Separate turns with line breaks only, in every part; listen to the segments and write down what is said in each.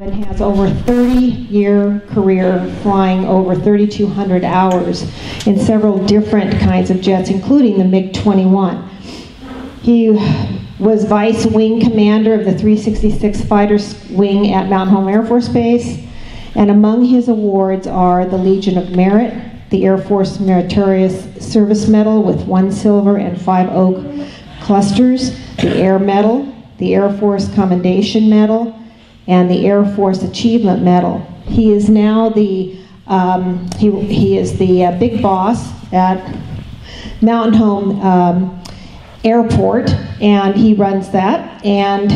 and has over 30-year career flying over 3,200 hours in several different kinds of jets, including the MiG-21. He was Vice Wing Commander of the 366 Fighter Wing at Mountain Home Air Force Base, and among his awards are the Legion of Merit, the Air Force Meritorious Service Medal with 1 silver and 5 oak clusters, the Air Medal, the Air Force Commendation Medal, and the Air Force Achievement Medal. He is now the he is the big boss at Mountain Home Airport, and he runs that. And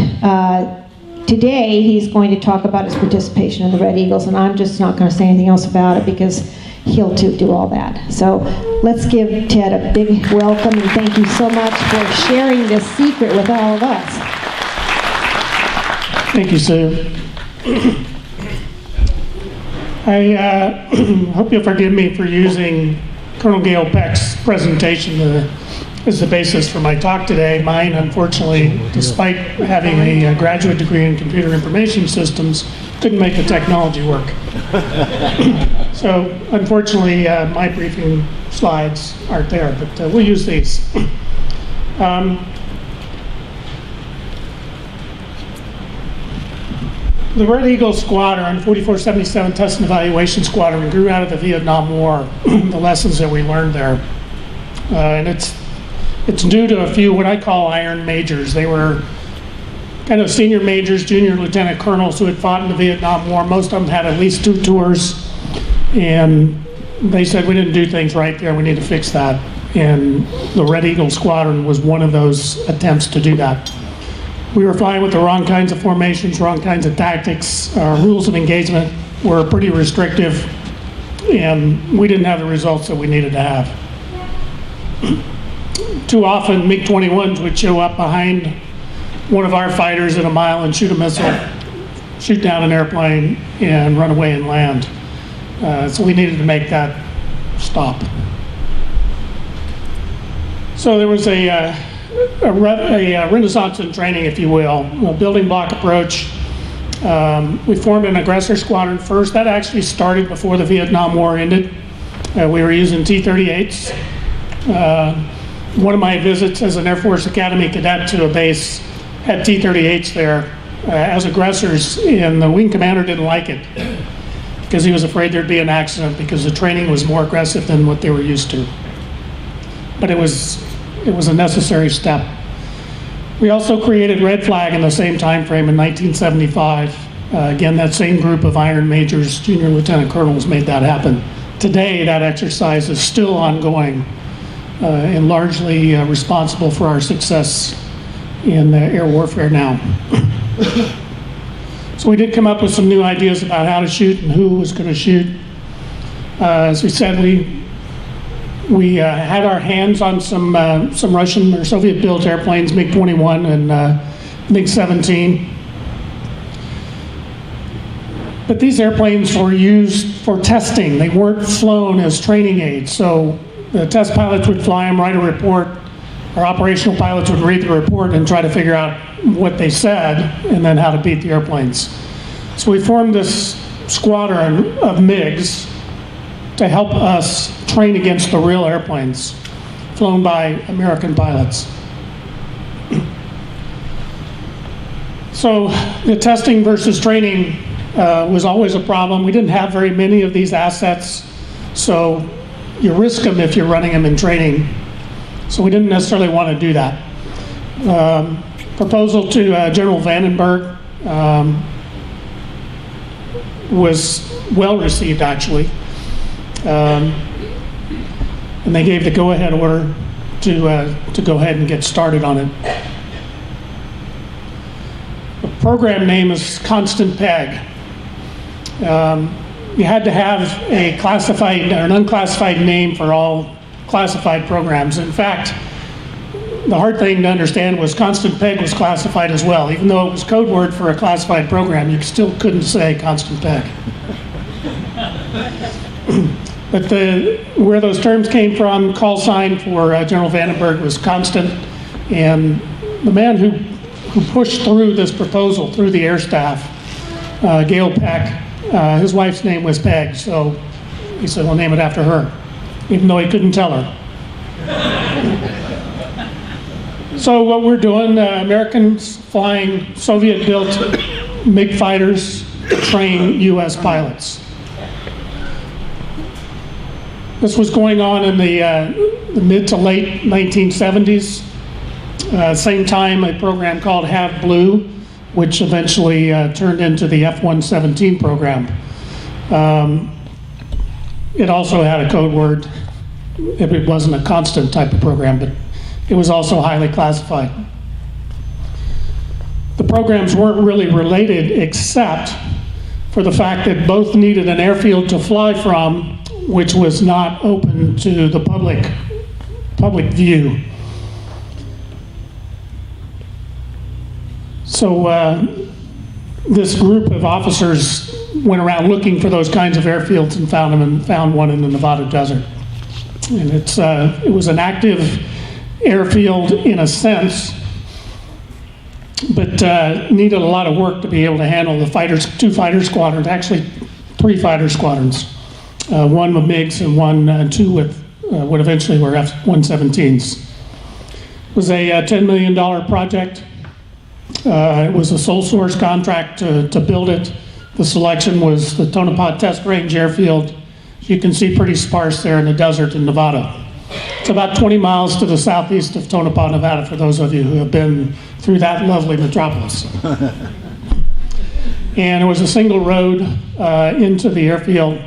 today he's going to talk about his participation in the Red Eagles, and I'm just not going to say anything else about it because he'll do all that. So let's give Ted a big welcome, and thank you so much for sharing this secret with all of us.
Thank you, Sue. I hope you'll forgive me for using Colonel Gail Peck's presentation as the basis for my talk today. Mine, unfortunately, despite having a graduate degree in computer information systems, couldn't make the technology work. So, unfortunately, my briefing slides aren't there, but we'll use these. The Red Eagle Squadron, 4477 Test and Evaluation Squadron, grew out of the Vietnam War, the lessons that we learned there. And it's due to a few what I call iron majors. They were kind of senior majors, junior lieutenant colonels who had fought in the Vietnam War. Most of them had at least 2 tours, and they said, we didn't do things right there, we need to fix that. And the Red Eagle Squadron was one of those attempts to do that. We were flying with the wrong kinds of formations, wrong kinds of tactics. Our rules of engagement were pretty restrictive, and we didn't have the results that we needed to have. Too often, MiG-21s would show up behind one of our fighters at a mile and shoot a missile, shoot down an airplane, and run away and land. So we needed to make that stop. So there was a renaissance in training, if you will, a building block approach. We formed an aggressor squadron first. That actually started before the Vietnam War ended. We were using T-38s. One of my visits as an Air Force Academy cadet to a base had T-38s there as aggressors, and the wing commander didn't like it because he was afraid there'd be an accident because the training was more aggressive than what they were used to. But it was a necessary step. We also created Red Flag in the same time frame in 1975. Again, that same group of iron majors, junior lieutenant colonels made that happen. Today, that exercise is still ongoing and largely responsible for our success in air warfare now. So we did come up with some new ideas about how to shoot and who was going to shoot. As we said, we had our hands on some Russian or Soviet-built airplanes, MiG-21 and MiG-17. But these airplanes were used for testing. They weren't flown as training aids. So the test pilots would fly them, write a report. Our operational pilots would read the report and try to figure out what they said and then how to beat the airplanes. So we formed this squadron of MiGs to help us train against the real airplanes flown by American pilots. So the testing versus training was always a problem. We didn't have very many of these assets, so you risk them if you're running them in training. So we didn't necessarily want to do that. Proposal to General Vandenberg was well received, actually. And they gave the go-ahead order to go ahead and get started on it. The program name is Constant Peg. You had to have a classified or an unclassified name for all classified programs. In fact, the hard thing to understand was Constant Peg was classified as well. Even though it was code word for a classified program, you still couldn't say Constant Peg. But where those terms came from, call sign for General Vandenberg was Constant, and the man who pushed through this proposal through the air staff Gail Peck. His wife's name was Peg, so he said, we'll name it after her, even though he couldn't tell her. So what we're doing, Americans flying Soviet-built MiG fighters to train U.S. pilots. This was going on in the mid to late 1970s. Same time, a program called Have Blue, which eventually turned into the F-117 program. It also had a code word. It wasn't a constant type of program, but it was also highly classified. The programs weren't really related except for the fact that both needed an airfield to fly from, which was not open to the public view. So this group of officers went around looking for those kinds of airfields and found them, and found one in the Nevada desert. And it was an active airfield in a sense, but needed a lot of work to be able to handle the two fighter squadrons, actually 3 fighter squadrons, one with MiGs and two with what eventually were F-117s. It was a $10 million project. It was a sole source contract to build it. The selection was the Tonopah Test Range Airfield. You can see pretty sparse there in the desert in Nevada. It's about 20 miles to the southeast of Tonopah, Nevada, for those of you who have been through that lovely metropolis. And it was a single road into the airfield.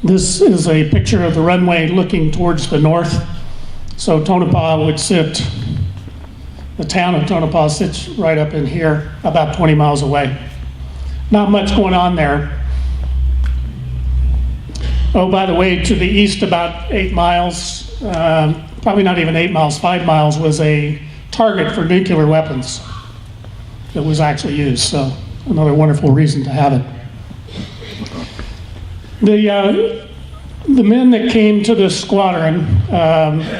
This is a picture of the runway looking towards the north. So Tonopah would sit, the town of Tonopah sits right up in here, about 20 miles away. Not much going on there. Oh, by the way, to the east about 8 miles, probably not even 8 miles, 5 miles, was a target for nuclear weapons that was actually used. So another wonderful reason to have it. The men that came to this squadron,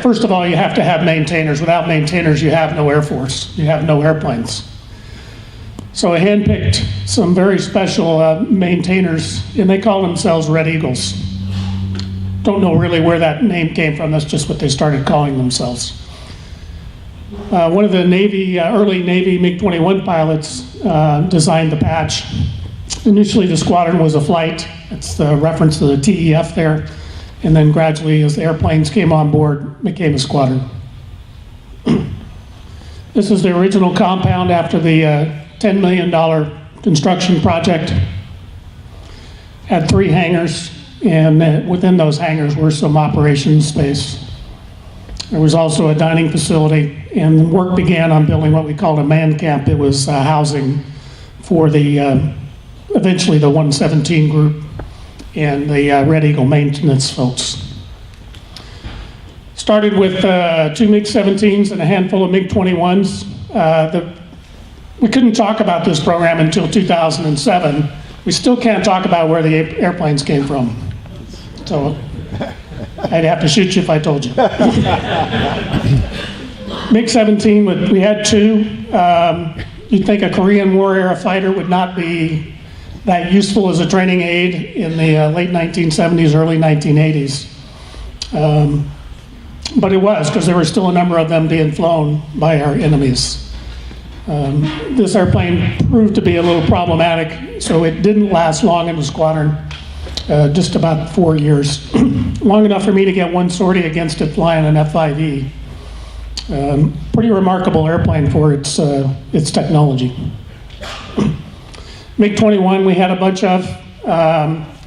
first of all, you have to have maintainers. Without maintainers, you have no Air Force. You have no airplanes. So I handpicked some very special maintainers, and they call themselves Red Eagles. Don't know really where that name came from. That's just what they started calling themselves. One of the early Navy MiG-21 pilots designed the patch. Initially, the squadron was a flight. It's the reference to the TEF there. And then gradually, as the airplanes came on board, became a squadron. This is the original compound after the $10 million construction project. Had 3 hangars, and within those hangars were some operations space. There was also a dining facility, and work began on building what we called a man camp. It was housing for the eventually the 117 group and the Red Eagle maintenance folks. Started with 2 MiG-17s and a handful of MiG-21s. We couldn't talk about this program until 2007. We still can't talk about where the airplanes came from. So I'd have to shoot you if I told you. MiG-17, we had 2. You'd think a Korean War era fighter would not be that useful as a training aid in the late 1970s, early 1980s. But it was, because there were still a number of them being flown by our enemies. This airplane proved to be a little problematic, so it didn't last long in the squadron, just about 4 years. Long enough for me to get one sortie against it flying an F-5E. Pretty remarkable airplane for its technology. MiG-21 we had a bunch of.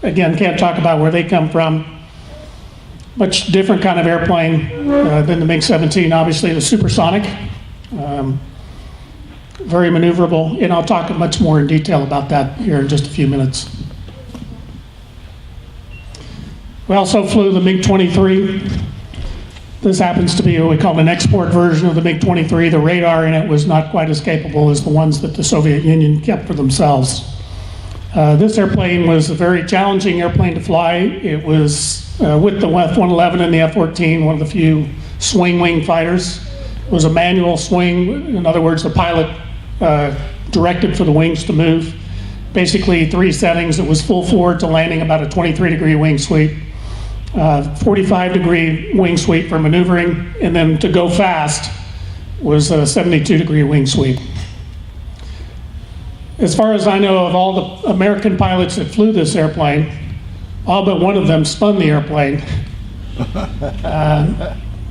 Again, can't talk about where they come from. Much different kind of airplane than the MiG-17, obviously the supersonic. Very maneuverable, and I'll talk much more in detail about that here in just a few minutes. We also flew the MiG-23. This happens to be what we call an export version of the MiG-23. The radar in it was not quite as capable as the ones that the Soviet Union kept for themselves. This airplane was a very challenging airplane to fly. It was with the F-111 and the F-14, one of the few swing wing fighters. It was a manual swing. In other words, the pilot directed for the wings to move. Basically 3 settings. It was full forward to landing, about a 23-degree wing sweep, 45-degree wing sweep for maneuvering, and then to go fast was a 72-degree wing sweep. As far as I know, of all the American pilots that flew this airplane, all but one of them spun the airplane.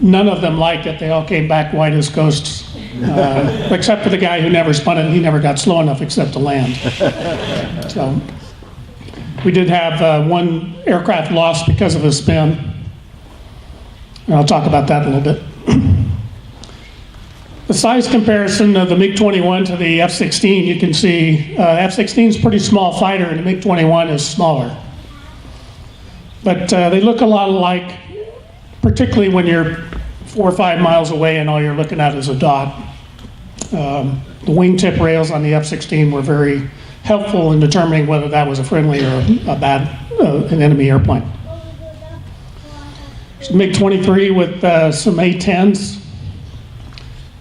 None of them liked it. They all came back white as ghosts, except for the guy who never spun it. He never got slow enough except to land. So we did have one aircraft lost because of a spin. And I'll talk about that in a little bit. The size comparison of the MiG-21 to the F-16, you can see F-16 is a pretty small fighter and the MiG-21 is smaller. But they look a lot alike, particularly when you're 4 or 5 miles away and all you're looking at is a dot. The wingtip rails on the F-16 were very helpful in determining whether that was a friendly or an enemy airplane. There's a MiG-23 with some A-10s.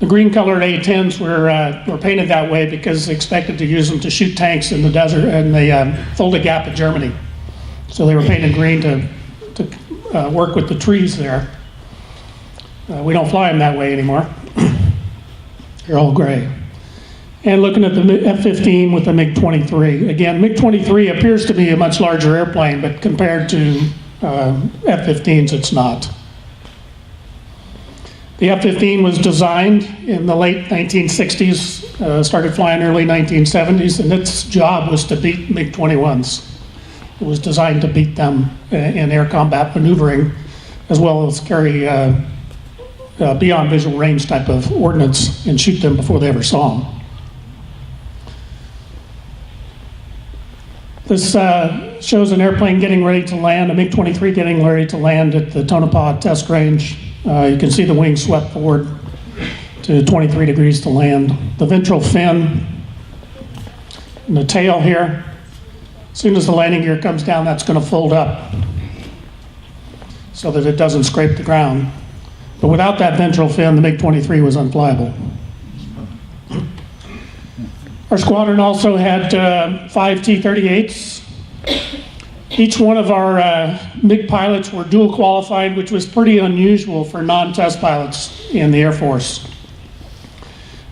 The green colored A-10s were painted that way because they expected to use them to shoot tanks in the desert and the Fulda Gap in Germany. So they were painted green to work with the trees there. We don't fly them that way anymore. They're all gray. And looking at the F-15 with the MiG-23. Again, MiG-23 appears to be a much larger airplane, but compared to F-15s, it's not. The F-15 was designed in the late 1960s, started flying early 1970s, and its job was to beat MiG-21s. It was designed to beat them in air combat maneuvering, as well as carry beyond visual range type of ordnance and shoot them before they ever saw them. This shows an airplane getting ready to land, a MiG-23 getting ready to land at the Tonopah test range. You can see the wings swept forward to 23 degrees to land. The ventral fin and the tail here, as soon as the landing gear comes down, that's going to fold up so that it doesn't scrape the ground. But without that ventral fin, the MiG-23 was unflyable. Our squadron also had 5 T-38s. Each one of our MiG pilots were dual qualified, which was pretty unusual for non-test pilots in the Air Force.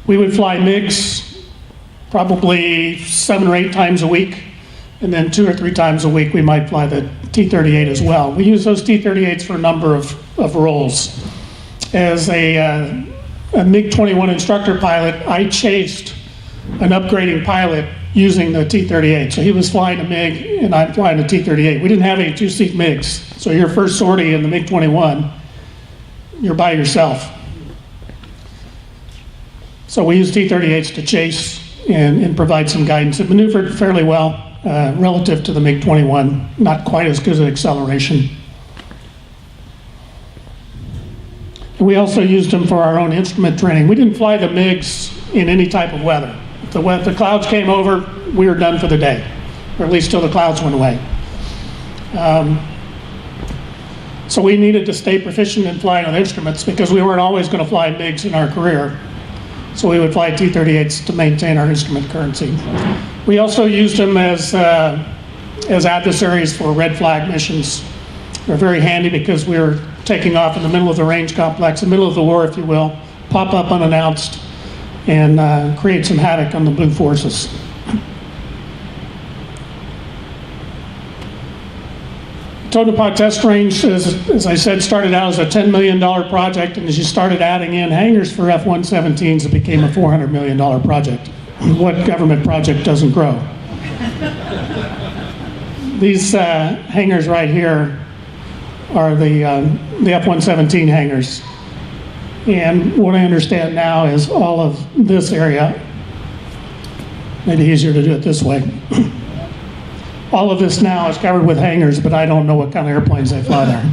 We would fly MiGs probably 7 or 8 times a week, and then 2 or 3 times a week we might fly the T-38 as well. We use those T-38s for a number of roles. As a MiG-21 instructor pilot, I chased an upgrading pilot using the T-38. So he was flying a MiG and I'm flying a T-38. We didn't have any 2-seat MiGs. So your first sortie in the MiG-21, you're by yourself. So we used T-38s to chase and provide some guidance. It maneuvered fairly well relative to the MiG-21, not quite as good at acceleration. And we also used them for our own instrument training. We didn't fly the MiGs in any type of weather. If the clouds came over, we were done for the day, or at least till the clouds went away. So we needed to stay proficient in flying on instruments because we weren't always going to fly MiGs in our career. So we would fly T-38s to maintain our instrument currency. We also used them as adversaries for red flag missions. They're very handy because we were taking off in the middle of the range complex, the middle of the war, if you will, pop up unannounced, and create some havoc on the blue forces. Tonopah Test Range, as I said, started out as a $10 million project, and as you started adding in hangars for F-117s, it became a $400 million project. What government project doesn't grow? These hangars right here are the F-117 hangars. And what I understand now is all of this area, maybe easier to do it this way. All of this now is covered with hangars, but I don't know what kind of airplanes they fly there.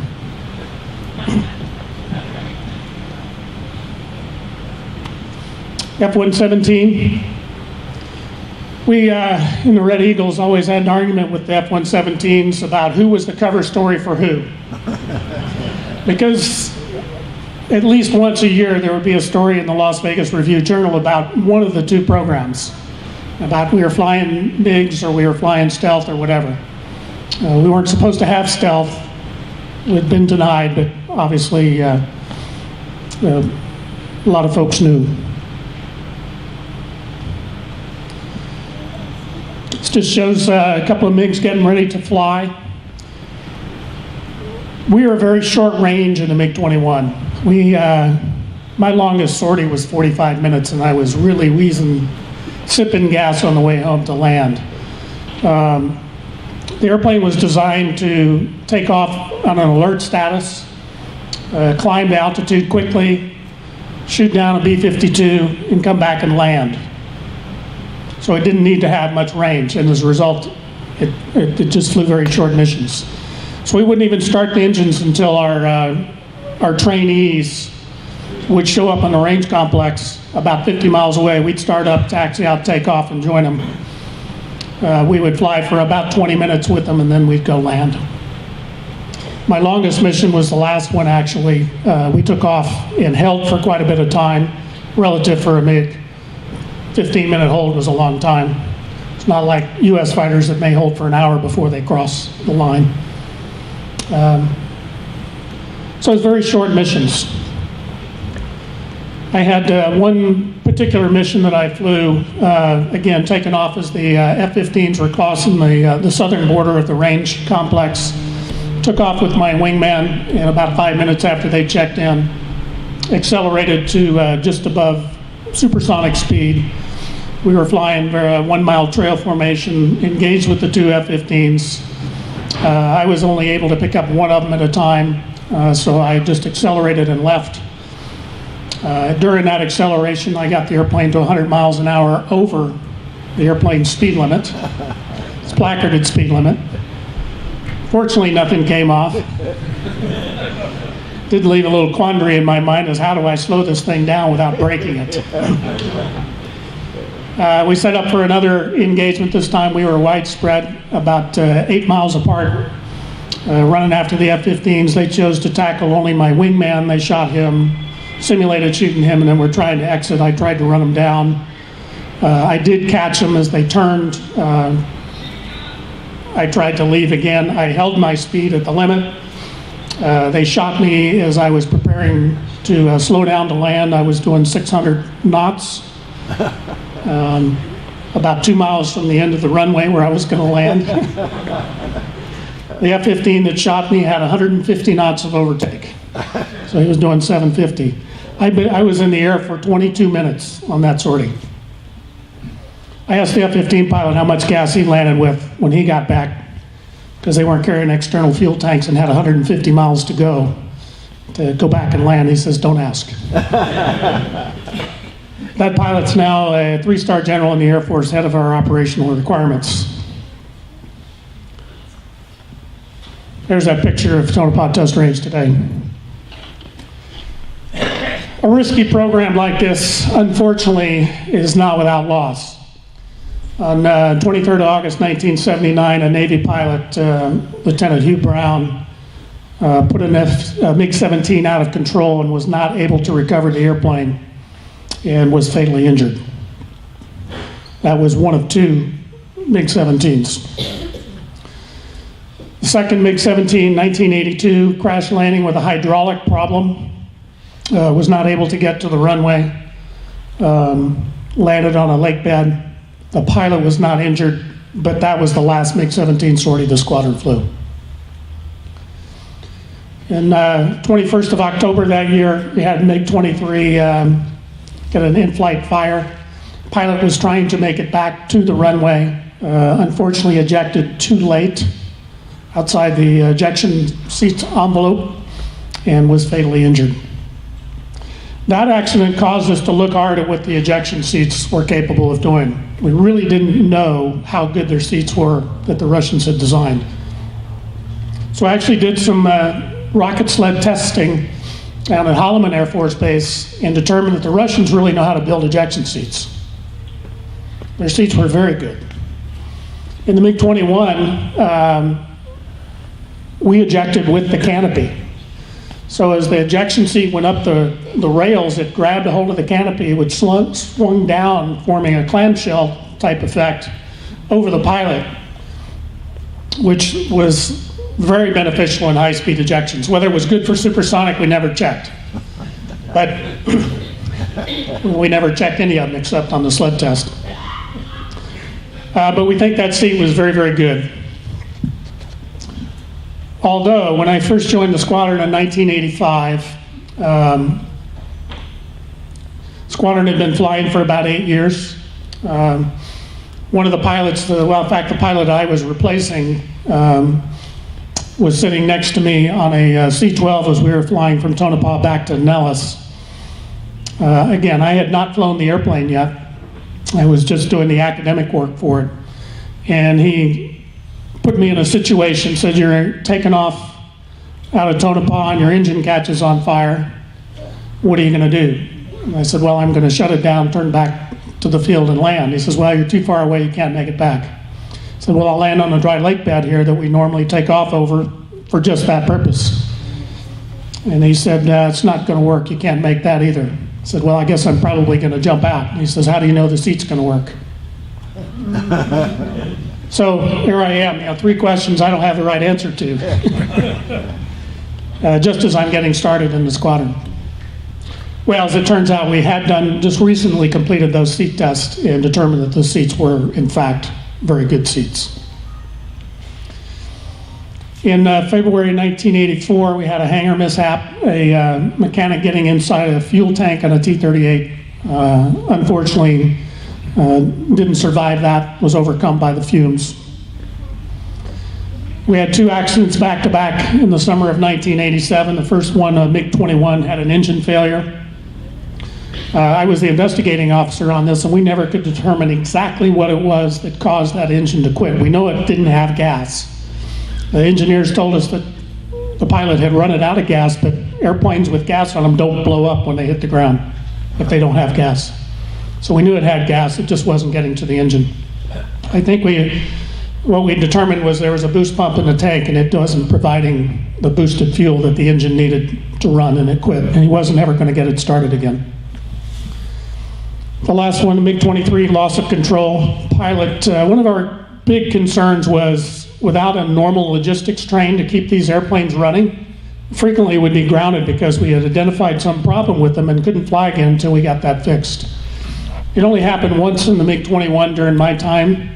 F-117. We, in the Red Eagles, always had an argument with the F-117s about who was the cover story for who. Because at least once a year there would be a story in the Las Vegas Review-Journal about one of the two programs. about we were flying MiGs or we were flying stealth or whatever. We weren't supposed to have stealth. We'd been denied, but obviously a lot of folks knew. This just shows a couple of MiGs getting ready to fly. We were very short range in the MiG-21. My longest sortie was 45 minutes, and I was really wheezing, sipping gas on the way home to land. The airplane was designed to take off on an alert status, climb to altitude quickly, shoot down a B-52, and come back and land. So it didn't need to have much range, and as a result, it just flew very short missions. So we wouldn't even start the engines until our trainees would show up on the range complex about 50 miles away. We'd start up, taxi out, take off, and join them. We would fly for about 20 minutes with them, and then we'd go land. My longest mission was the last one, actually. We took off and held for quite a bit of time, relative for a MiG. 15-minute hold was a long time. It's not like US fighters that may hold for an hour before they cross the line. So it's very short missions. I had one particular mission that I flew, again, taken off as the F-15s were crossing the southern border of the range complex. Took off with my wingman, and about 5 minutes after they checked in, accelerated to just above supersonic speed. We were flying a 1 mile trail formation, engaged with the two F-15s. I was only able to pick up one of them at a time, so I just accelerated and left. During that acceleration, I got the airplane to 100 miles an hour over the airplane's speed limit. It's placarded speed limit. Fortunately, nothing came off. Did leave a little quandary in my mind as how do I slow this thing down without breaking it? We set up for another engagement this time. We were widespread, about 8 miles apart, running after the F-15s. They chose to tackle only my wingman. They shot him, simulated shooting him, and then we're trying to exit. I tried to run them down. I did catch them as they turned. I tried to leave again. I held my speed at the limit. They shot me as I was preparing to slow down to land. I was doing 600 knots, about 2 miles from the end of the runway where I was going to land. The F-15 that shot me had 150 knots of overtake, so he was doing 750. I was in the air for 22 minutes on that sortie. I asked the F-15 pilot how much gas he landed with when he got back, because they weren't carrying external fuel tanks and had 150 miles to go back and land. He says, "Don't ask." That pilot's now a 3-star general in the Air Force, head of our operational requirements. There's that picture of Tonopah Test Range today. A risky program like this, unfortunately, is not without loss. On 23rd of August 1979, a Navy pilot, Lieutenant Hugh Brown, put a MiG-17 out of control and was not able to recover the airplane and was fatally injured. That was one of 2 MiG-17s. The second MiG-17, 1982, crash landing with a hydraulic problem, was not able to get to the runway, landed on a lake bed. The pilot was not injured, but that was the last MiG-17 sortie the squadron flew. And 21st of October that year, we had MiG-23 get an in-flight fire. Pilot was trying to make it back to the runway, unfortunately ejected too late outside the ejection seats envelope and was fatally injured. That accident caused us to look hard at what the ejection seats were capable of doing. We really didn't know how good their seats were that the Russians had designed. So I actually did some rocket sled testing down at Holloman Air Force Base and determined that the Russians really know how to build ejection seats. Their seats were very good. In the MiG-21, we ejected with the canopy. So as the ejection seat went up the rails, it grabbed a hold of the canopy, which swung down, forming a clamshell type effect over the pilot, which was very beneficial in high-speed ejections. Whether it was good for supersonic, we never checked. But we never checked any of them except on the sled test. But we think that seat was very, very good. Although, when I first joined the squadron in 1985, squadron had been flying for about 8 years. One of the pilots, well, in fact, the pilot I was replacing was sitting next to me on a C-12 as we were flying from Tonopah back to Nellis. Again, I had not flown the airplane yet. I was just doing the academic work for it. And he put me in a situation, said, you're taking off out of Tonopah and your engine catches on fire. What are you going to do? And I said, well, I'm going to shut it down, turn back to the field and land. He says, well, you're too far away, you can't make it back. I said, well, I'll land on a dry lake bed here that we normally take off over for just that purpose. And he said, it's not going to work, you can't make that either. I said, well, I guess I'm probably going to jump out. And he says, how do you know the seat's going to work? So here I am, 3 questions I don't have the right answer to. Just as I'm getting started in the squadron. Well, as it turns out, we had just recently completed those seat tests and determined that the seats were, in fact, very good seats. In February 1984, we had a hangar mishap, a mechanic getting inside a fuel tank on a T-38. Unfortunately, didn't survive that, was overcome by the fumes. We had 2 accidents back-to-back in the summer of 1987. The first one, a MiG-21, had an engine failure. I was the investigating officer on this, and we never could determine exactly what it was that caused that engine to quit. We know it didn't have gas. The engineers told us that the pilot had run it out of gas, but airplanes with gas on them don't blow up when they hit the ground if they don't have gas. So we knew it had gas, it just wasn't getting to the engine. I think what we determined was there was a boost pump in the tank and it wasn't providing the boosted fuel that the engine needed to run, and it quit. And he wasn't ever going to get it started again. The last one, the MiG-23, loss of control. Pilot, one of our big concerns was without a normal logistics train to keep these airplanes running, frequently would be grounded because we had identified some problem with them and couldn't fly again until we got that fixed. It only happened once in the MiG-21 during my time,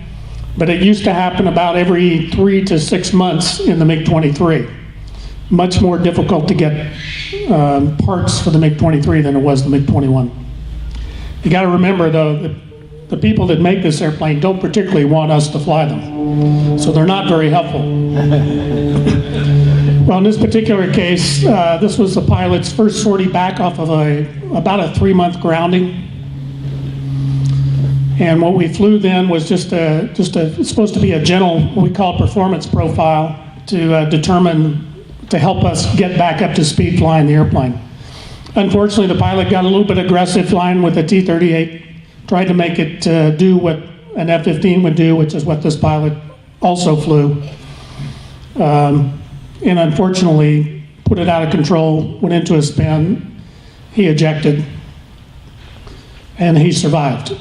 but it used to happen about every 3 to 6 months in the MiG-23. Much more difficult to get parts for the MiG-23 than it was the MiG-21. You got to remember, though, that the people that make this airplane don't particularly want us to fly them, so they're not very helpful. Well, in this particular case, this was the pilot's first sortie back off of about a 3-month grounding. And what we flew then was it's supposed to be a gentle, what we call performance profile to help us get back up to speed flying the airplane. Unfortunately, the pilot got a little bit aggressive flying with the T-38, tried to make it do what an F-15 would do, which is what this pilot also flew. And unfortunately, put it out of control, went into a spin, he ejected, and he survived.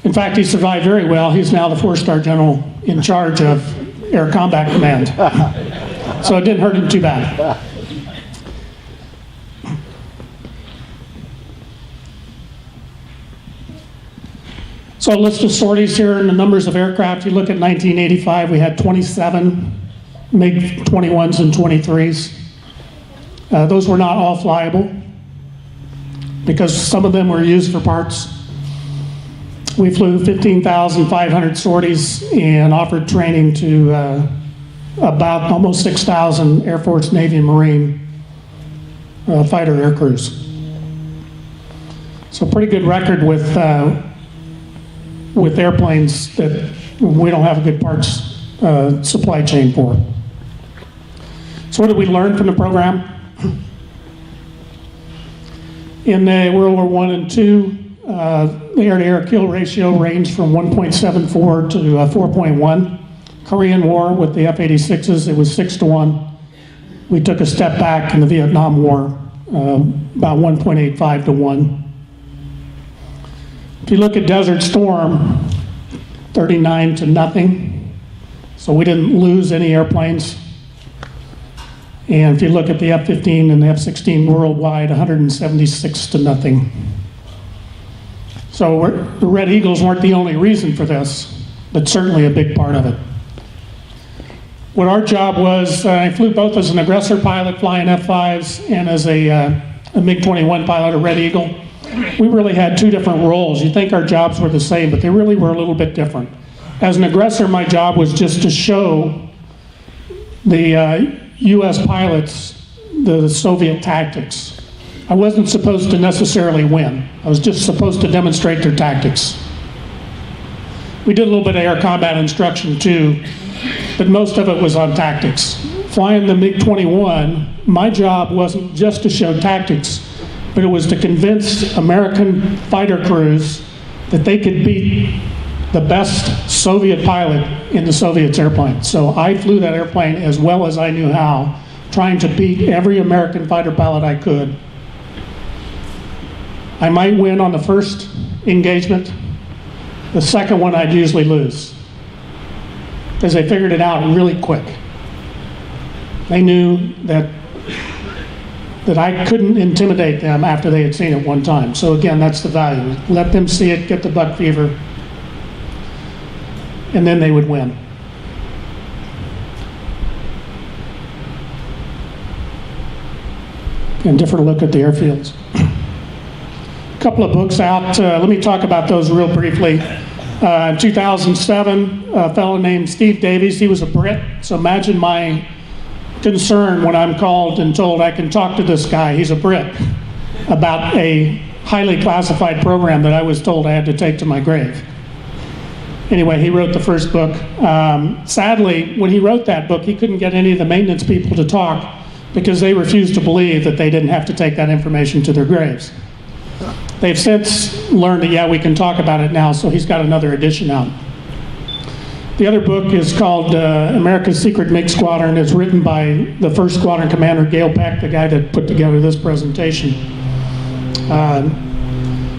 In fact, he survived very well. He's now the 4-star general in charge of Air Combat Command. So it didn't hurt him too bad. So a list of sorties here and the numbers of aircraft. You look at 1985, we had 27 MiG-21s and 23s. Those were not all flyable because some of them were used for parts. We flew 15,500 sorties and offered training to about almost 6,000 Air Force, Navy, and Marine fighter air crews. So pretty good record with airplanes that we don't have a good parts supply chain for. So what did we learn from the program? In World War I and II, the air-to-air kill ratio ranged from 1.74 to 4.1. Korean War with the F-86s, it was 6-1. We took a step back in the Vietnam War, about 1.85 to 1. If you look at Desert Storm, 39 to nothing. So we didn't lose any airplanes. And if you look at the F-15 and the F-16 worldwide, 176 to nothing. So the Red Eagles weren't the only reason for this, but certainly a big part of it. What our job was, I flew both as an Aggressor pilot flying F-5s and as a MiG-21 pilot, a Red Eagle. We really had two different roles. You'd think our jobs were the same, but they really were a little bit different. As an Aggressor, my job was just to show the US pilots the Soviet tactics. I wasn't supposed to necessarily win. I was just supposed to demonstrate their tactics. We did a little bit of air combat instruction too, but most of it was on tactics. Flying the MiG-21, my job wasn't just to show tactics, but it was to convince American fighter crews that they could beat the best Soviet pilot in the Soviets' airplane. So I flew that airplane as well as I knew how, trying to beat every American fighter pilot I could. I might win on the first engagement. The second one I'd usually lose, because they figured it out really quick. They knew that I couldn't intimidate them after they had seen it one time. So again, that's the value. Let them see it, get the buck fever, and then they would win. And different look at the airfields. A couple of books out. Let me talk about those real briefly. In 2007, a fellow named Steve Davies, he was a Brit, so imagine my concern when I'm called and told I can talk to this guy, he's a Brit, about a highly classified program that I was told I had to take to my grave. Anyway, he wrote the first book. Sadly, when he wrote that book, he couldn't get any of the maintenance people to talk because they refused to believe that they didn't have to take that information to their graves. They've since learned that, yeah, we can talk about it now, so he's got another edition out. The other book is called America's Secret MiG Squadron. It's written by the first squadron commander, Gale Peck, the guy that put together this presentation.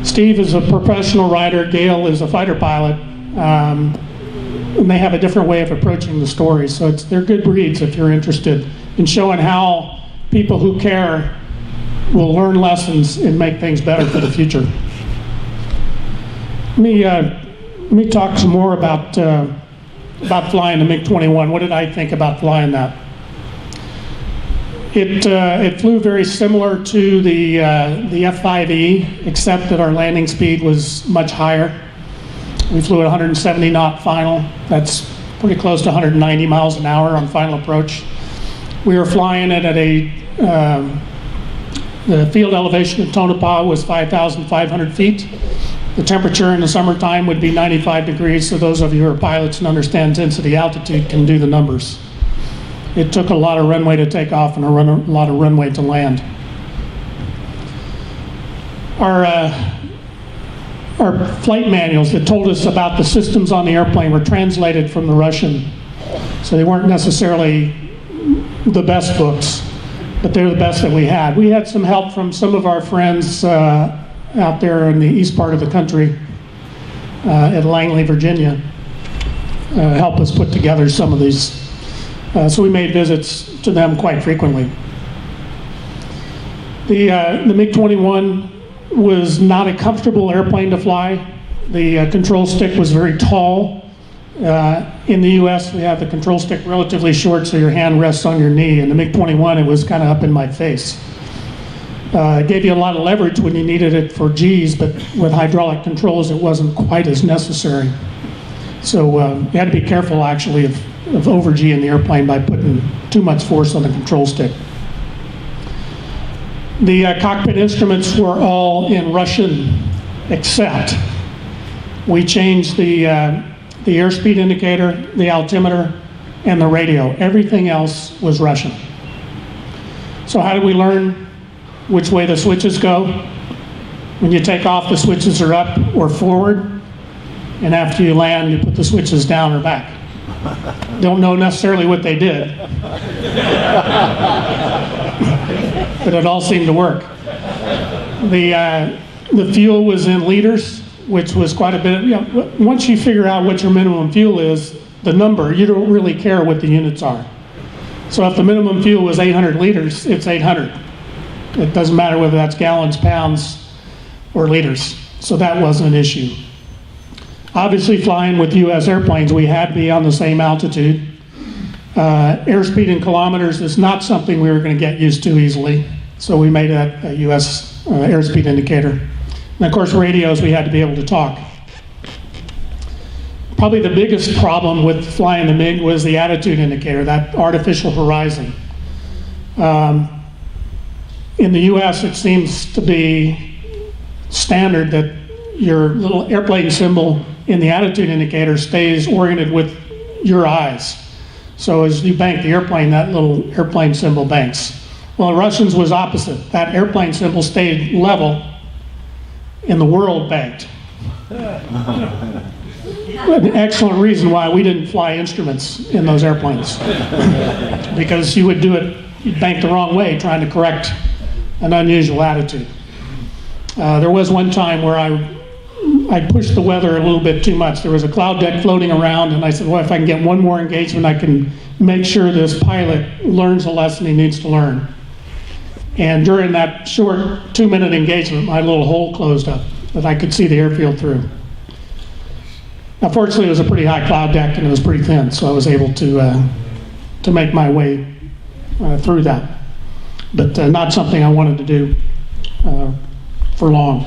Steve is a professional writer, Gale is a fighter pilot, and they have a different way of approaching the story, so they're good reads if you're interested in showing how people who care will learn lessons and make things better for the future. Let me talk some more about flying the MiG-21. What did I think about flying that? It flew very similar to the F-5E, except that our landing speed was much higher. We flew at 170 knot final. That's pretty close to 190 miles an hour on final approach. We were flying it at the field elevation of Tonopah was 5,500 feet. The temperature in the summertime would be 95 degrees, so those of you who are pilots and understand density altitude can do the numbers. It took a lot of runway to take off and a lot of runway to land. Our flight manuals that told us about the systems on the airplane were translated from the Russian, so they weren't necessarily the best books, but they're the best that we had. We had some help from some of our friends out there in the east part of the country, at Langley, Virginia, help us put together some of these. So we made visits to them quite frequently. The MiG-21 was not a comfortable airplane to fly. The control stick was very tall. In the US, we have the control stick relatively short, so your hand rests on your knee. In the MiG-21, it was kind of up in my face. It gave you a lot of leverage when you needed it for G's, but with hydraulic controls, it wasn't quite as necessary. So you had to be careful, actually, of over-G-ing the airplane by putting too much force on the control stick. The cockpit instruments were all in Russian, except we changed the airspeed indicator, the altimeter, and the radio. Everything else was Russian. So how did we learn which way the switches go? When you take off, the switches are up or forward, and after you land, you put the switches down or back. Don't know necessarily what they did, but it all seemed to work. The fuel was in liters, which was quite a bit. Once you figure out what your minimum fuel is, the number, you don't really care what the units are. So if the minimum fuel was 800 liters, it's 800. It doesn't matter whether that's gallons, pounds, or liters. So that wasn't an issue. Obviously, flying with U.S. airplanes, we had to be on the same altitude. Airspeed in kilometers is not something we were going to get used to easily. So we made a U.S. Airspeed indicator. And of course, radios, we had to be able to talk. Probably the biggest problem with flying the MiG was the attitude indicator, that artificial horizon. In the US, it seems to be standard that your little airplane symbol in the attitude indicator stays oriented with your eyes. So as you bank the airplane, that little airplane symbol banks. Well, the Russians was opposite. That airplane symbol stayed level and the world banked. An excellent reason why we didn't fly instruments in those airplanes. Because you would do it, you'd bank the wrong way trying to correct an unusual attitude. There was one time where I pushed the weather a little bit too much. There was a cloud deck floating around, and I said, well, if I can get one more engagement, I can make sure this pilot learns a lesson he needs to learn. And during that short 2-minute engagement, my little hole closed up that I could see the airfield through. Now, fortunately, it was a pretty high cloud deck, and it was pretty thin, so I was able to make my way through that. But not something I wanted to do for long.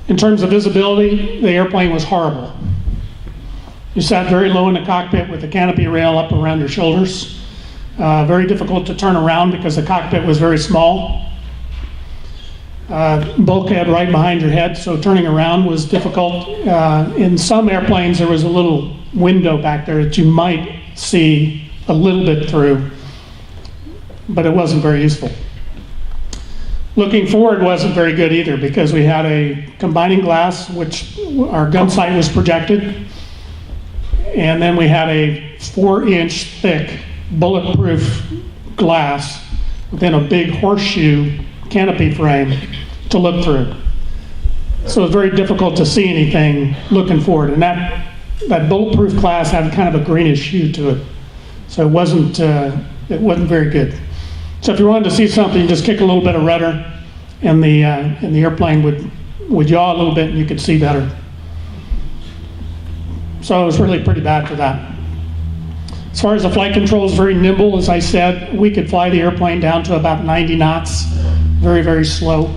In terms of visibility, the airplane was horrible. You sat very low in the cockpit with the canopy rail up around your shoulders. Very difficult to turn around because the cockpit was very small. Bulkhead right behind your head, so turning around was difficult. In some airplanes, there was a little window back there that you might see a little bit through, but it wasn't very useful. Looking forward wasn't very good either because we had a combining glass, which our gun sight was projected, and then we had a 4-inch thick bulletproof glass within a big horseshoe canopy frame to look through. So it's very difficult to see anything looking forward, and that bulletproof glass had kind of a greenish hue to it, so it wasn't very good. So if you wanted to see something, you just kick a little bit of rudder, and the airplane would yaw a little bit, and you could see better. So it was really pretty bad for that. As far as the flight controls, very nimble. As I said, we could fly the airplane down to about 90 knots, very, very slow,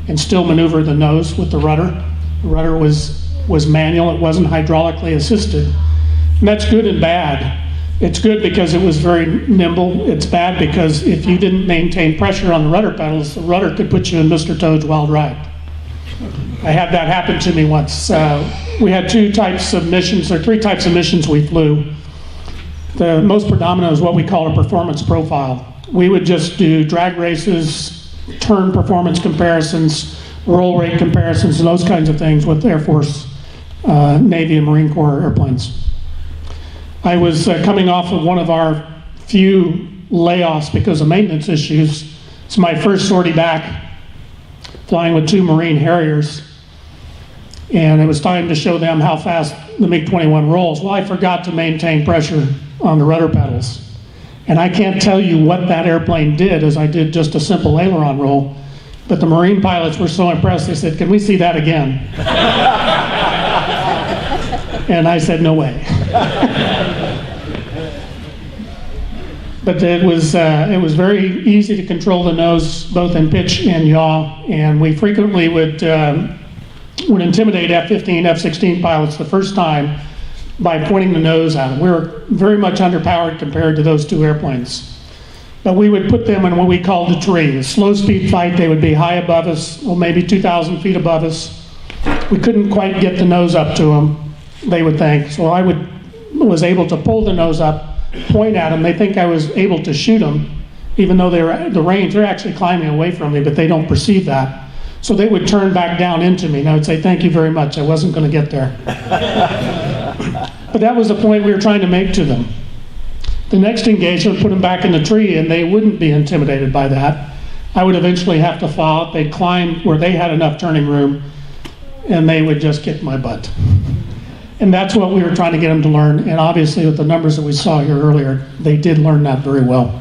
and still maneuver the nose with the rudder. The rudder was manual. It wasn't hydraulically assisted. And that's good and bad. It's good because it was very nimble. It's bad because if you didn't maintain pressure on the rudder pedals, the rudder could put you in Mr. Toad's Wild Ride. I had that happen to me once. We had 3 types of missions we flew. The most predominant is what we call a performance profile. We would just do drag races, turn performance comparisons, roll rate comparisons, and those kinds of things with Air Force, Navy, and Marine Corps airplanes. I was coming off of one of our few layoffs because of maintenance issues. It's my first sortie back, flying with 2 Marine Harriers, and it was time to show them how fast the MiG-21 rolls. Well, I forgot to maintain pressure on the rudder pedals, and I can't tell you what that airplane did, as I did just a simple aileron roll, but the Marine pilots were so impressed, they said, "Can we see that again?" And I said, "No way." But it was very easy to control the nose, both in pitch and yaw, and we frequently would intimidate F-15, F-16 pilots the first time by pointing the nose at them. We were very much underpowered compared to those 2 airplanes. But we would put them in what we called a tree, a slow speed fight. They would be high above us, or maybe 2,000 feet above us. We couldn't quite get the nose up to them, they would think. So I was able to pull the nose up, point at them. They think I was able to shoot them, even though the range, they're actually climbing away from me, but they don't perceive that. So they would turn back down into me, and I would say, "Thank you very much, I wasn't going to get there." But that was the point we were trying to make to them. The next engagement, put them back in the tree, and they wouldn't be intimidated by that. I would eventually have to fall. They'd climb where they had enough turning room, and they would just kick my butt. And that's what we were trying to get them to learn, and obviously with the numbers that we saw here earlier, they did learn that very well.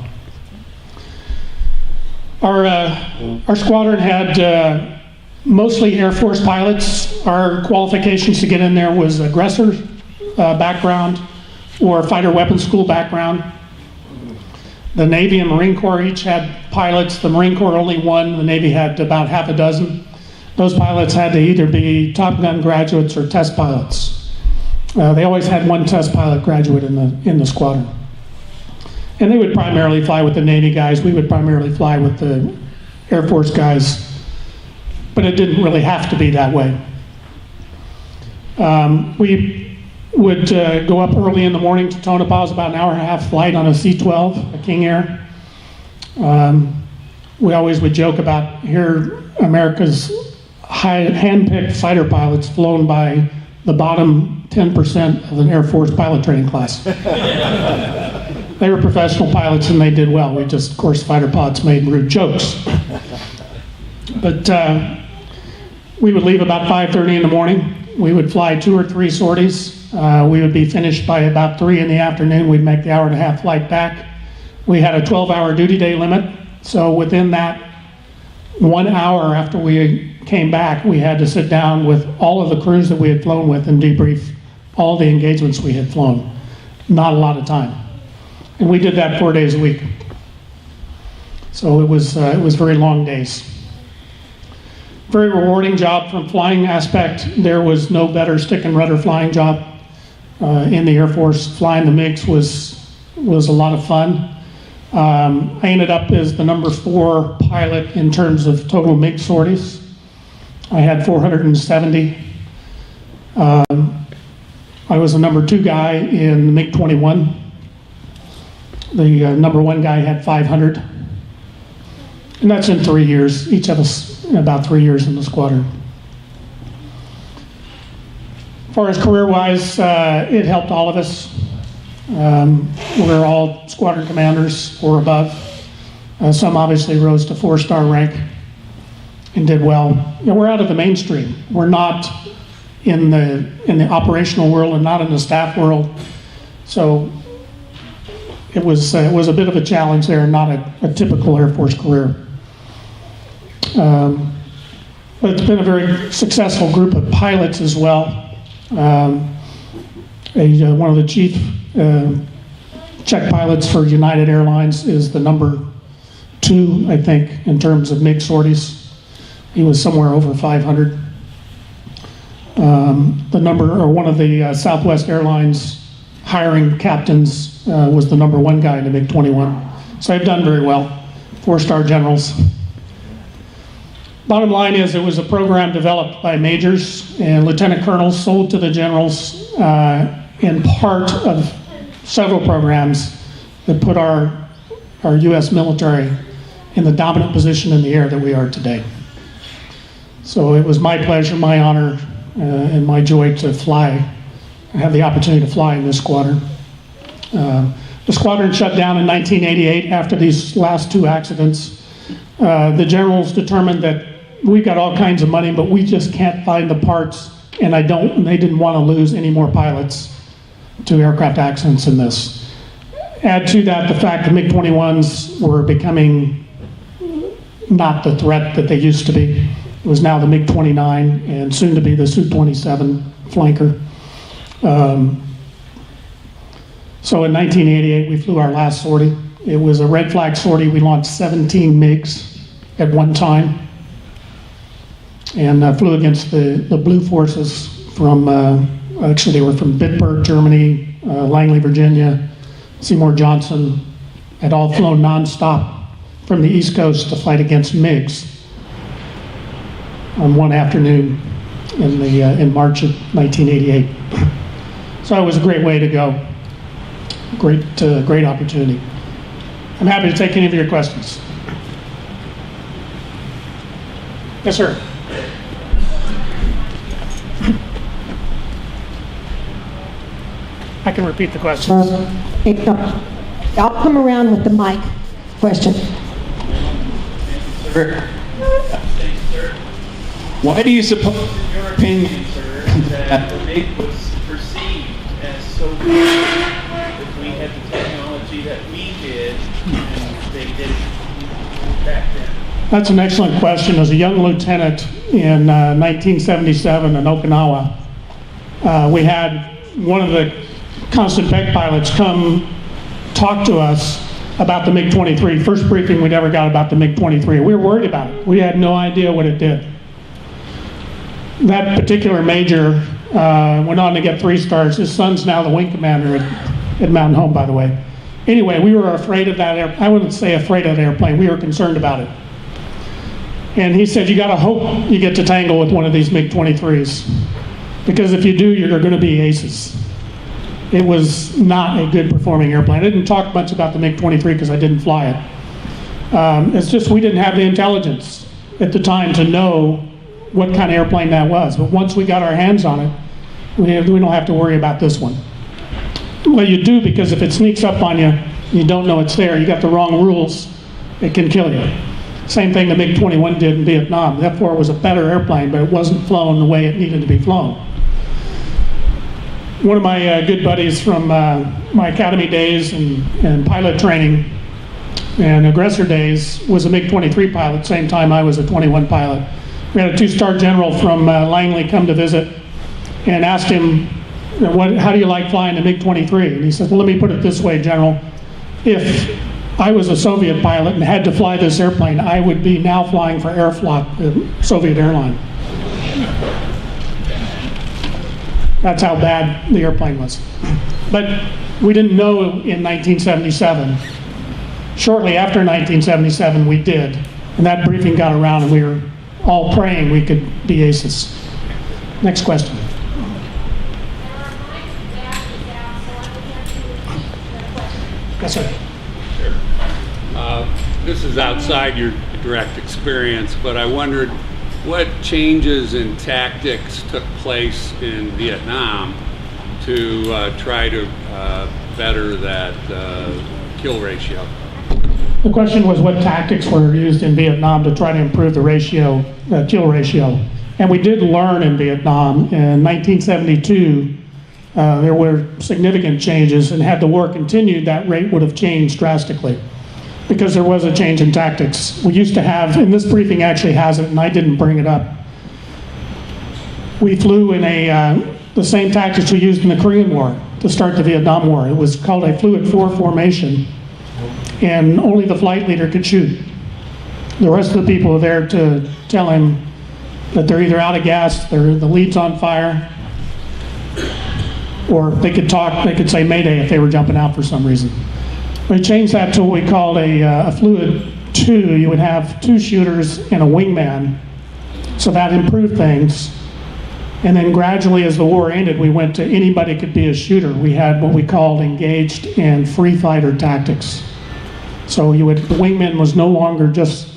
Our squadron had mostly Air Force pilots. Our qualifications to get in there was Aggressors background or fighter weapons school background. The Navy and Marine Corps each had pilots. The Marine Corps only one. The Navy had about half a dozen. Those pilots had to either be Top Gun graduates or test pilots. They always had one test pilot graduate in the squadron. And they would primarily fly with the Navy guys. We would primarily fly with the Air Force guys. But it didn't really have to be that way. We would go up early in the morning to Tonopah. It was about an hour and a half flight on a C-12, a King Air. We always would joke about here America's hand-picked fighter pilots flown by the bottom 10% of an Air Force pilot training class. They were professional pilots and they did well. We just, of course, fighter pilots made rude jokes. But we would leave about 5:30 in the morning. We would fly 2 or 3 sorties. We would be finished by about 3 in the afternoon. We'd make the hour-and-a-half flight back. We had a 12-hour duty day limit. So within that 1 hour after we came back, we had to sit down with all of the crews that we had flown with and debrief all the engagements we had flown. Not a lot of time. And we did that 4 days a week. So it was very long days. Very rewarding job from flying aspect. There was no better stick and rudder flying job in the Air Force. Flying the MiGs was a lot of fun. I ended up as the number 4 pilot in terms of total MiG sorties. I had 470. I was the number 2 guy in the MiG-21. The number 1 guy had 500. And that's in 3 years, each of us about 3 years in the squadron. As far as career-wise, it helped all of us. We're all squadron commanders or above. Some obviously rose to 4-star rank and did well. You know, we're out of the mainstream. We're not in the operational world and not in the staff world. So it was a bit of a challenge there, not a typical Air Force career. But it's been a very successful group of pilots as well. One of the chief check pilots for United Airlines is the number 2, I think, in terms of MiG sorties. He was somewhere over 500. One of the Southwest Airlines hiring captains was the number 1 guy in the MiG-21. So I've done very well. 4-star generals. Bottom line is it was a program developed by majors and lieutenant colonels, sold to the generals, and part of several programs that put our U.S. military in the dominant position in the air that we are today. So it was my pleasure, my honor, and my joy to fly. I have the opportunity to fly in this squadron. The squadron shut down in 1988 after these last 2 accidents. The generals determined that we've got all kinds of money, but we just can't find the parts, and they didn't want to lose any more pilots to aircraft accidents in this. Add to that the fact the MiG-21s were becoming not the threat that they used to be. It was now the MiG-29 and soon to be the Su-27 flanker. So in 1988, we flew our last sortie. It was a red flag sortie. We launched 17 MiGs at one time and flew against the blue forces from, actually they were from Bitburg, Germany, Langley, Virginia, Seymour Johnson, had all flown nonstop from the East Coast to fight against MiGs on one afternoon in March of 1988. So it was a great way to go. Great opportunity. I'm happy to take any of your questions. Yes, sir. I can repeat the question.
I'll come around with the mic question.
Why do you suppose, in your opinion, sir, that the MiG was perceived as so good if we had the technology that we did and they did it back then?
That's an excellent question. As a young lieutenant in 1977 in Okinawa, we had one of the constant Peg pilots come talk to us about the MiG-23. First briefing we'd ever got about the MiG-23. We were worried about it. We had no idea what it did. That particular major went on to get 3 stars. His son's now the wing commander at Mountain Home, by the way. Anyway, we were afraid of that I wouldn't say afraid of the airplane. We were concerned about it. And he said, you got to hope you get to tangle with one of these MiG-23s. Because if you do, you're going to be aces. It was not a good performing airplane. I didn't talk much about the MiG-23 because I didn't fly it. It's just we didn't have the intelligence at the time to know what kind of airplane that was. But once we got our hands on it, we don't have to worry about this one. Well, you do, because if it sneaks up on you, you don't know it's there, you got the wrong rules, it can kill you. Same thing the MiG-21 did in Vietnam. The F-4 was a better airplane, but it wasn't flown the way it needed to be flown. One of my good buddies from my academy days and pilot training and aggressor days was a MiG-23 pilot, same time I was a 21 pilot. We had a 2-star general from Langley come to visit and asked him, how do you like flying the MiG-23? And he said, well, let me put it this way, General. If I was a Soviet pilot and had to fly this airplane, I would be now flying for Aeroflot, the Soviet airline. That's how bad the airplane was. But we didn't know in 1977. Shortly after 1977, we did. And that briefing got around and we were all praying we could be aces. Next question. Yes, sir.
Sure. This is outside your direct experience, but I wondered what changes in tactics took place in Vietnam to try to better that kill ratio.
The question was what tactics were used in Vietnam to try to improve the ratio, kill ratio. And we did learn in Vietnam. In 1972, there were significant changes, and had the war continued, that rate would have changed drastically because there was a change in tactics. We used to have, and this briefing actually has it, and I didn't bring it up. We flew in the same tactics we used in the Korean War to start the Vietnam War. It was called a fluid 4 formation, and only the flight leader could shoot. The rest of the people were there to tell him that they're either out of gas, the lead's on fire, or they could talk, they could say Mayday if they were jumping out for some reason. We changed that to what we called a fluid 2. You would have 2 shooters and a wingman, so that improved things. And then gradually as the war ended, we went to anybody could be a shooter. We had what we called engaged and free fighter tactics. So the wingman was no longer just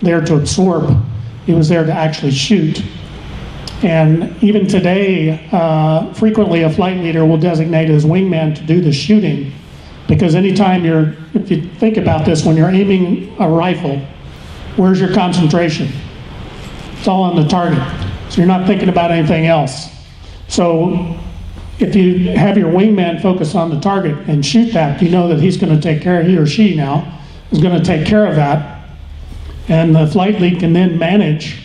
there to absorb, he was there to actually shoot. And even today, frequently a flight leader will designate his wingman to do the shooting, because anytime if you think about this, when you're aiming a rifle, where's your concentration? It's all on the target. So you're not thinking about anything else. So if you have your wingman focus on the target and shoot that, you know that he's going to take care, he or she now, is going to take care of that. And the flight lead can then manage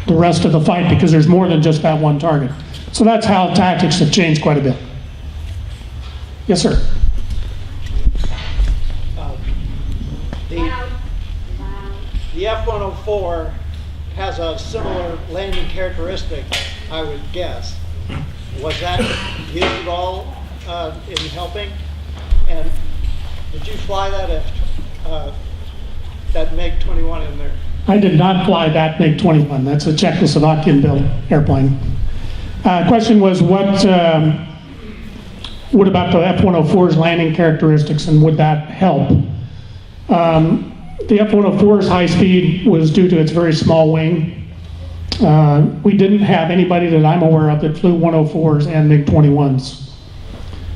the rest of the fight because there's more than just that one target. So that's how tactics have changed quite a bit. Yes, sir.
The F-104 has a similar landing characteristic, I would guess. Was that used at all in helping? And did you fly that that MiG-21 in there?
I did not fly that MiG-21. That's a Czechoslovakian-built airplane. Question was what about the F-104's landing characteristics, and would that help? The F-104's high speed was due to its very small wing. We didn't have anybody that I'm aware of that flew 104s and MiG-21s.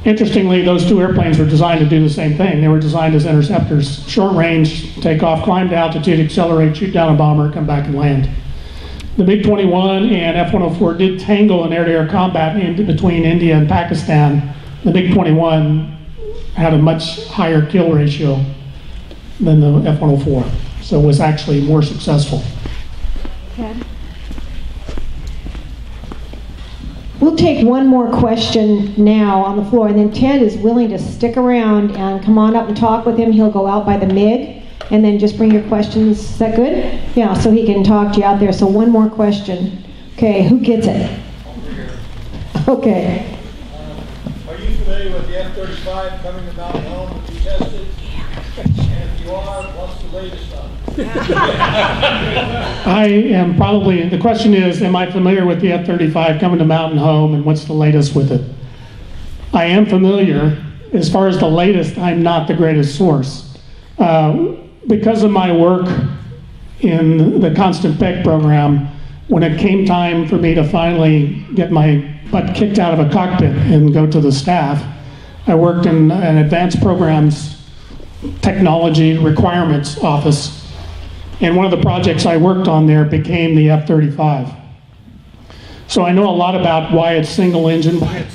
Interestingly, those 2 airplanes were designed to do the same thing. They were designed as interceptors. Short range, take off, climb to altitude, accelerate, shoot down a bomber, come back and land. The MiG-21 and F-104 did tangle in air-to-air combat between India and Pakistan. The MiG-21 had a much higher kill ratio than the F-104, so was actually more successful.
Okay. We'll take one more question now on the floor, and then Ted is willing to stick around and come on up and talk with him. He'll go out by the MiG, and then just bring your questions. Is that good? Yeah, so he can talk to you out there. So one more question. Okay, who gets it? Okay.
Are you familiar with the F-35 coming to Mountain Home to be tested? And if you are, what's the latest on it?
I am probably, the question is, am I familiar with the F-35 coming to Mountain Home, and what's the latest with it? I am familiar. As far as the latest, I'm not the greatest source. Because of my work in the Constant Peg program, when it came time for me to finally get my butt kicked out of a cockpit and go to the staff, I worked in an advanced programs technology requirements office, and one of the projects I worked on there became the F-35. So I know a lot about why it's single engine, why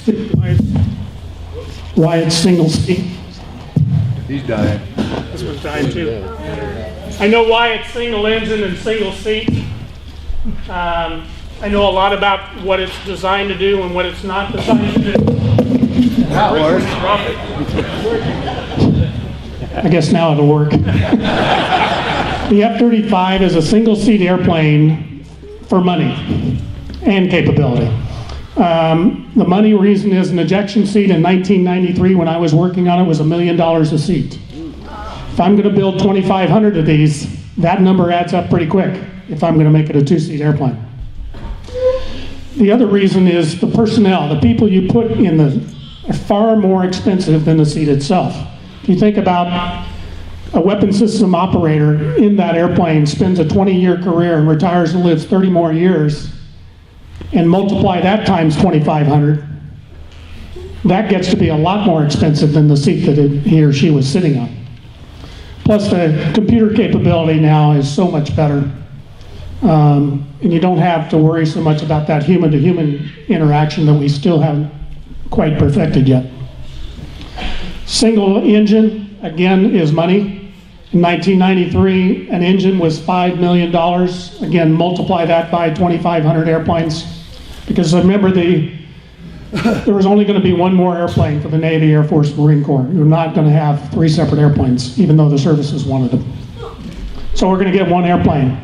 it's single seat.
He's dying.
This one's dying too. I know why it's single engine and single seat. I know a lot about what it's designed to do and what it's not designed to do.
That works.
I guess now it'll work. The F-35 is a single-seat airplane for money and capability. The money reason is an ejection seat in 1993 when I was working on it was $1 million a seat. If I'm going to build 2,500 of these, that number adds up pretty quick if I'm going to make it a two-seat airplane. The other reason is the personnel. The people you put in are far more expensive than the seat itself. If you think about a weapon system operator in that airplane spends a 20-year career and retires and lives 30 more years, and multiply that times 2,500, that gets to be a lot more expensive than the seat that he or she was sitting on. Plus the computer capability now is so much better. And you don't have to worry so much about that human-to-human interaction that we still haven't quite perfected yet. Single engine, again, is money. In 1993, an engine was $5 million. Again, multiply that by 2,500 airplanes. Because remember, there was only going to be one more airplane for the Navy, Air Force, Marine Corps. You're not going to have 3 separate airplanes, even though the services wanted them. So we're going to get one airplane.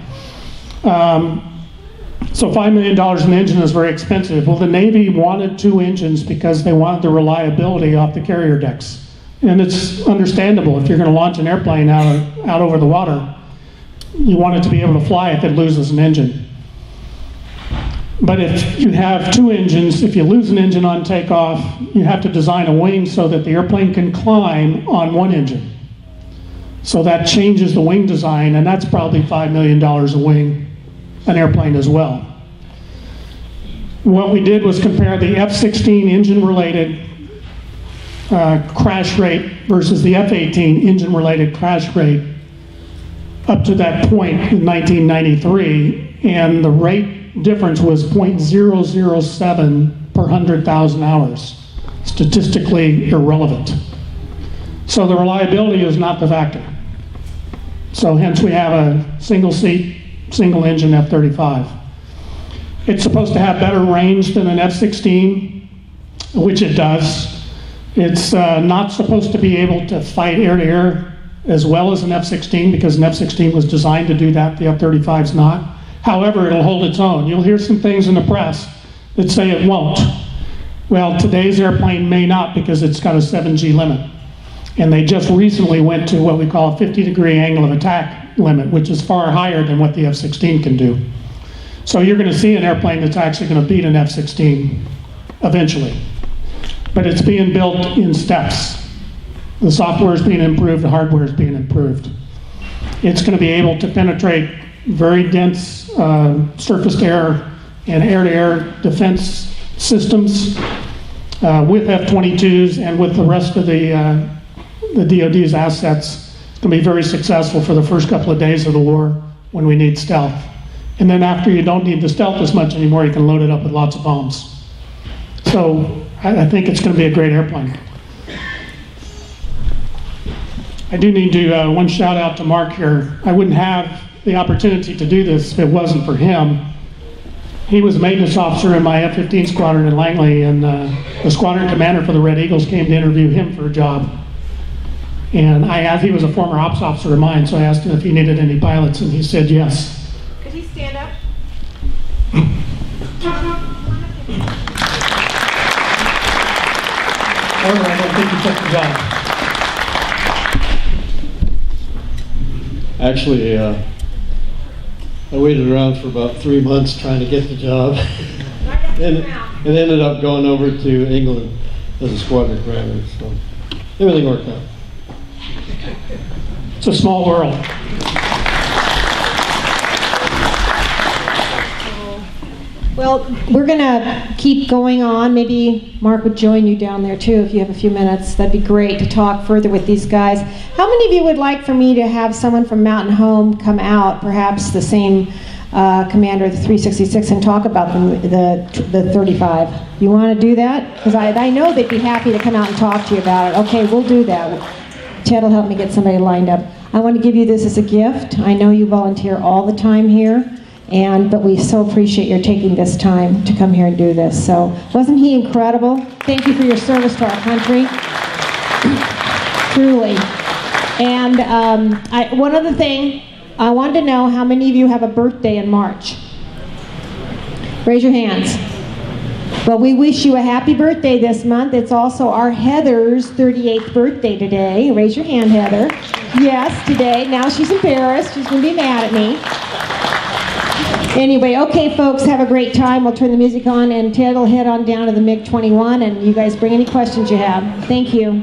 So $5 million an engine is very expensive. Well, the Navy wanted 2 engines because they wanted the reliability off the carrier decks. And it's understandable. If you're going to launch an airplane out over the water, you want it to be able to fly if it loses an engine. But if you have 2 engines, if you lose an engine on takeoff, you have to design a wing so that the airplane can climb on one engine. So that changes the wing design, and that's probably $5 million a wing, an airplane as well. What we did was compare the F-16 engine-related crash rate versus the F-18 engine-related crash rate up to that point in 1993, and the rate difference was 0.007 per 100,000 hours. Statistically irrelevant. So the reliability is not the factor. So hence we have a single seat, single engine F-35. It's supposed to have better range than an F-16, which it does. It's not supposed to be able to fight air-to-air as well as an F-16 because an F-16 was designed to do that. The F-35 is not. However, it'll hold its own. You'll hear some things in the press that say it won't. Well, today's airplane may not because it's got a 7G limit. And they just recently went to what we call a 50-degree angle of attack limit, which is far higher than what the F-16 can do. So you're going to see an airplane that's actually going to beat an F-16 eventually. But it's being built in steps. The software is being improved, the hardware is being improved. It's going to be able to penetrate very dense surface to air and air-to-air defense systems with F-22s and with the rest of the DoD's assets. It's going to be very successful for the first couple of days of the war when we need stealth. And then after you don't need the stealth as much anymore, you can load it up with lots of bombs. So I think it's going to be a great airplane. I do need to, one shout out to Mark here. I wouldn't have the opportunity to do this if it wasn't for him. He was a maintenance officer in my F-15 squadron in Langley, and the squadron commander for the Red Eagles came to interview him for a job. And I asked, he was a former ops officer of mine, so I asked him if he needed any pilots, and he said yes.
Could he stand up?
However, I don't think he took the job.
Actually, I waited around for about 3 months trying to get the job, and ended up going over to England as a squadron commander. So everything worked out.
It's a small world.
Well, we're going to keep going on. Maybe Mark would join you down there too if you have a few minutes. That'd be great to talk further with these guys. How many of you would like for me to have someone from Mountain Home come out, perhaps the same commander of the 366, and talk about the 35? You want to do that? Because I know they'd be happy to come out and talk to you about it. Okay, we'll do that. Ted will help me get somebody lined up. I want to give you this as a gift. I know you volunteer all the time here. But we so appreciate your taking this time to come here and do this. So, wasn't he incredible? Thank you for your service to our country. Truly. And one other thing, I wanted to know how many of you have a birthday in March? Raise your hands. Well, we wish you a happy birthday this month. It's also our Heather's 38th birthday today. Raise your hand, Heather. Yes, today. Now she's embarrassed. She's going to be mad at me. Anyway, okay, folks, have a great time. We'll turn the music on, and Ted will head on down to the MiG-21, and you guys bring any questions you have. Thank you.